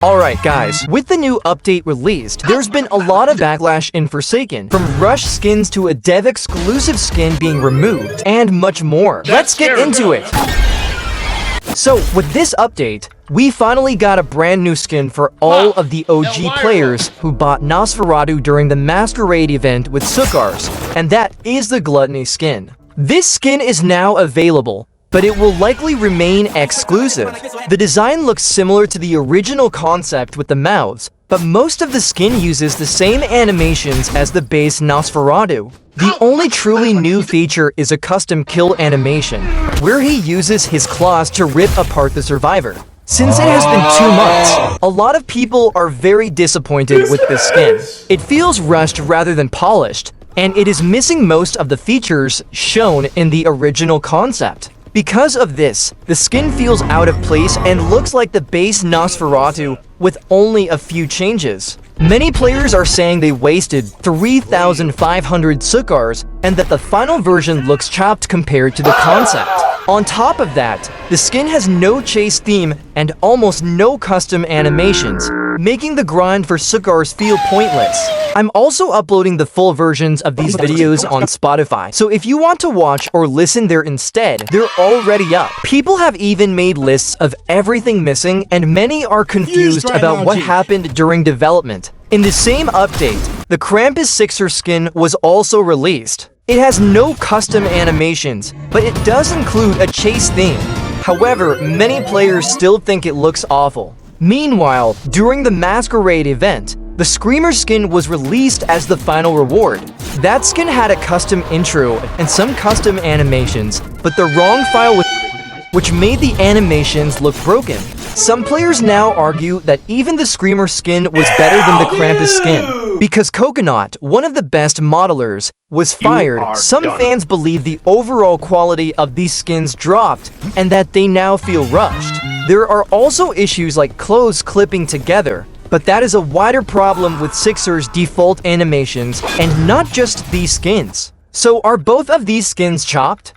Alright guys, with the new update released, there's been a lot of backlash in Forsaken, from rush skins to a dev exclusive skin being removed, and much more. Let's get into it! So, with this update, we finally got a brand new skin for all of the OG players who bought Nosferatu during the Masquerade event with Sukars, and that is the Gluttony skin. This skin is now available, but it will likely remain exclusive. The design looks similar to the original concept with the mouths, but most of the skin uses the same animations as the base Nosferatu. The only truly new feature is a custom kill animation, where he uses his claws to rip apart the survivor. Since it has been 2 months, a lot of people are very disappointed with this skin. It feels rushed rather than polished, and it is missing most of the features shown in the original concept. Because of this, the skin feels out of place and looks like the base Nosferatu with only a few changes. Many players are saying they wasted 3,500 Sukars and that the final version looks chopped compared to the concept. On top of that, the skin has no chase theme and almost no custom animations, making the grind for Sukars feel pointless. I'm also uploading the full versions of these videos on Spotify, so if you want to watch or listen there instead, they're already up. People have even made lists of everything missing, and many are confused about what happened during development. In the same update, the Krampus Sixer skin was also released. It has no custom animations, but it does include a chase theme. However, many players still think it looks awful. Meanwhile, during the Masquerade event, the Screamer skin was released as the final reward. That skin had a custom intro and some custom animations, but the wrong file which made the animations look broken. Some players now argue that even the Screamer skin was better than the Krampus skin. Because Coconut, one of the best modelers, was fired, some fans believe the overall quality of these skins dropped and that they now feel rushed. There are also issues like clothes clipping together, but that is a wider problem with Sixer's default animations and not just these skins. So are both of these skins chopped?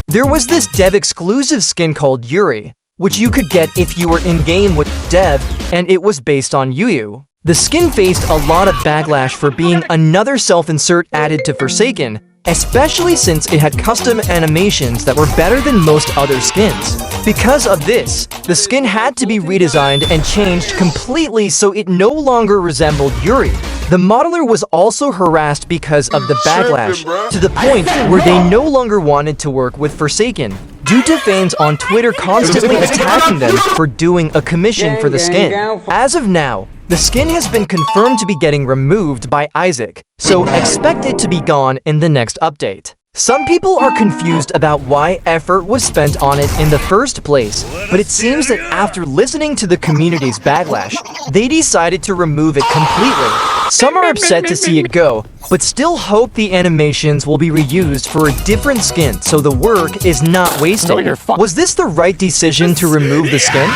There was this dev exclusive skin called Yuri, which you could get if you were in-game with dev, and it was based on Yuyu. The skin faced a lot of backlash for being another self-insert added to Forsaken, especially since it had custom animations that were better than most other skins. Because of this, the skin had to be redesigned and changed completely so it no longer resembled Yuri. The modeler was also harassed because of the backlash, to the point where they no longer wanted to work with Forsaken, due to fans on Twitter constantly attacking them for doing a commission for the skin. As of now, the skin has been confirmed to be getting removed by Isaac, so expect it to be gone in the next update. Some people are confused about why effort was spent on it in the first place, but it seems that after listening to the community's backlash, they decided to remove it completely. Some are upset to see it go, but still hope the animations will be reused for a different skin so the work is not wasted. Was this the right decision to remove the skin?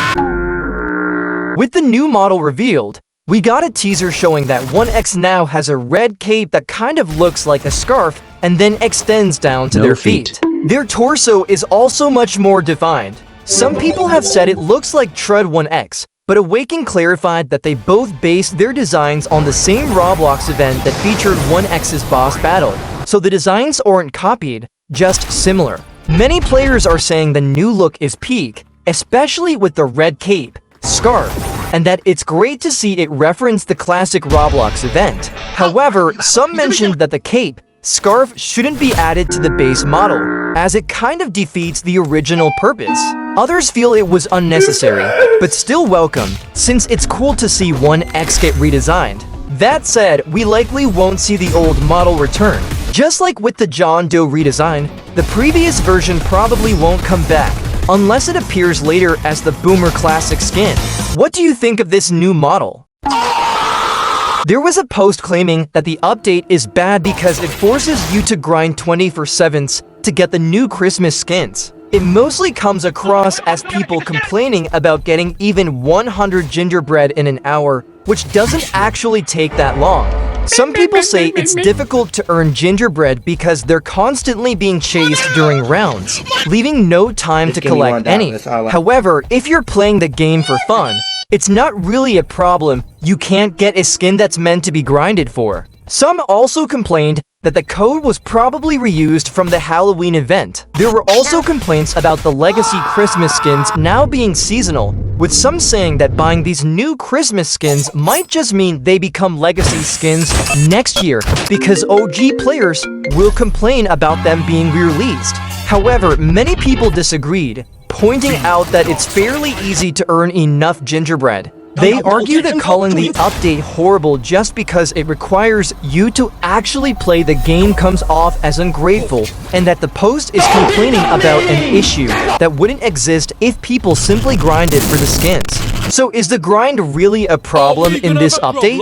With the new model revealed, we got a teaser showing that 1X now has a red cape that kind of looks like a scarf and then extends down to their feet. Their torso is also much more defined. Some people have said it looks like Trud 1X, but Awaken clarified that they both based their designs on the same Roblox event that featured 1X's boss battle, so the designs aren't copied, just similar. Many players are saying the new look is peak, especially with the red cape, scarf, and that it's great to see it reference the classic Roblox event. However, some mentioned that the cape, scarf shouldn't be added to the base model, as it kind of defeats the original purpose. Others feel it was unnecessary, but still welcome, since it's cool to see 1X get redesigned. That said, we likely won't see the old model return. Just like with the John Doe redesign, the previous version probably won't come back, unless it appears later as the Boomer Classic skin. What do you think of this new model? There was a post claiming that the update is bad because it forces you to grind 24/7 to get the new Christmas skins. It mostly comes across as people complaining about getting even 100 gingerbread in an hour, which doesn't actually take that long. Some people say it's difficult to earn gingerbread because they're constantly being chased during rounds, leaving no time to collect any. However, if you're playing the game for fun, It's not really a problem. You can't get a skin that's meant to be grinded for. Some also complained that the code was probably reused from the Halloween event. There were also complaints about the legacy Christmas skins now being seasonal, with some saying that buying these new Christmas skins might just mean they become legacy skins next year because OG players will complain about them being re-released. However, many people disagreed, pointing out that it's fairly easy to earn enough gingerbread. They argue that calling the update horrible just because it requires you to actually play the game comes off as ungrateful, and that the post is complaining about an issue that wouldn't exist if people simply grinded for the skins. So is the grind really a problem in this update?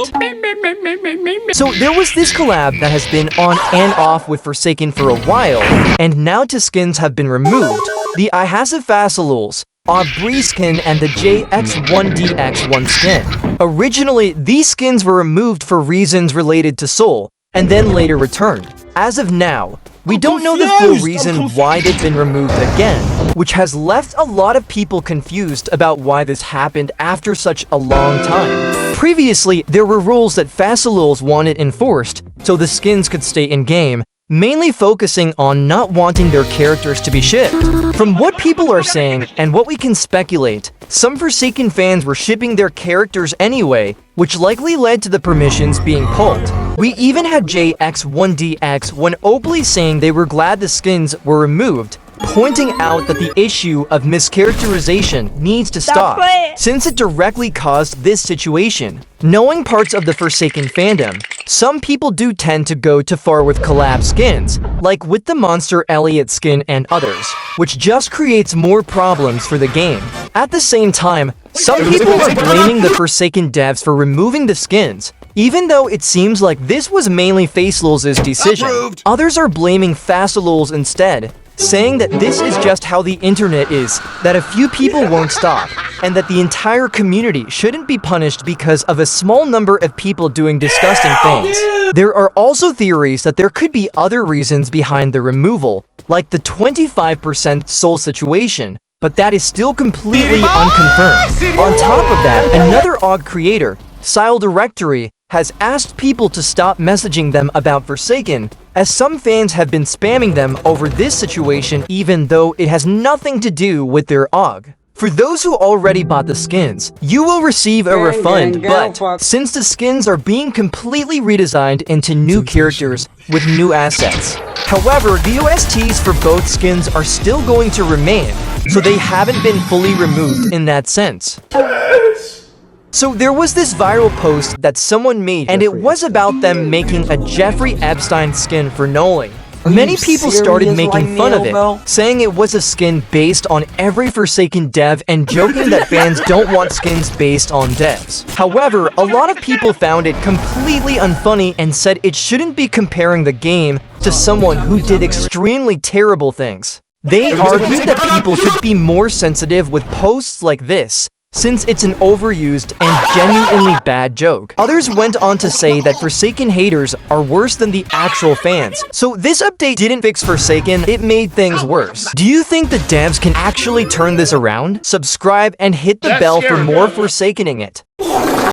So there was this collab that has been on and off with Forsaken for a while, and now two skins have been removed. The Ihasive Fasolul's Aubrey skin and the JX1DX1 skin. Originally, these skins were removed for reasons related to Soul, and then later returned. As of now, we don't know the full reason why they've been removed again, which has left a lot of people confused about why this happened after such a long time. Previously, there were rules that Fasolul's wanted enforced, so the skins could stay in-game, mainly focusing on not wanting their characters to be shipped. From what people are saying, and what we can speculate, some Forsaken fans were shipping their characters anyway, which likely led to the permissions being pulled. We even had JX1DX openly saying they were glad the skins were removed, pointing out that the issue of mischaracterization needs to stop, since it directly caused this situation. Knowing parts of the Forsaken fandom, some people do tend to go too far with collab skins, like with the Monster Elliot skin and others, which just creates more problems for the game. At the same time, some people are blaming the Forsaken devs for removing the skins, even though it seems like this was mainly Fasolul's decision. Others are blaming Fasolul's instead, saying that this is just how the internet is, that a few people won't stop, and that the entire community shouldn't be punished because of a small number of people doing disgusting things. There are also theories that there could be other reasons behind the removal, like the 25% Soul situation, but that is still completely unconfirmed. On top of that, another OG creator, Sile Directory, has asked people to stop messaging them about Forsaken, as some fans have been spamming them over this situation even though it has nothing to do with their OG. For those who already bought the skins, you will receive a refund, but since the skins are being completely redesigned into new characters with new assets. However, the OSTs for both skins are still going to remain, so they haven't been fully removed in that sense. So there was this viral post that someone made, and it was about them making a Jeffrey Epstein skin for Noling. Many people started making fun of it, saying it was a skin based on every Forsaken dev and joking that fans don't want skins based on devs. However, a lot of people found it completely unfunny and said it shouldn't be comparing the game to someone who did extremely terrible things. They argued that people should be more sensitive with posts like this, since it's an overused and genuinely bad joke. Others went on to say that Forsaken haters are worse than the actual fans. So this update didn't fix Forsaken, it made things worse. Do you think the devs can actually turn this around? Subscribe and hit the bell for more Forsakening it.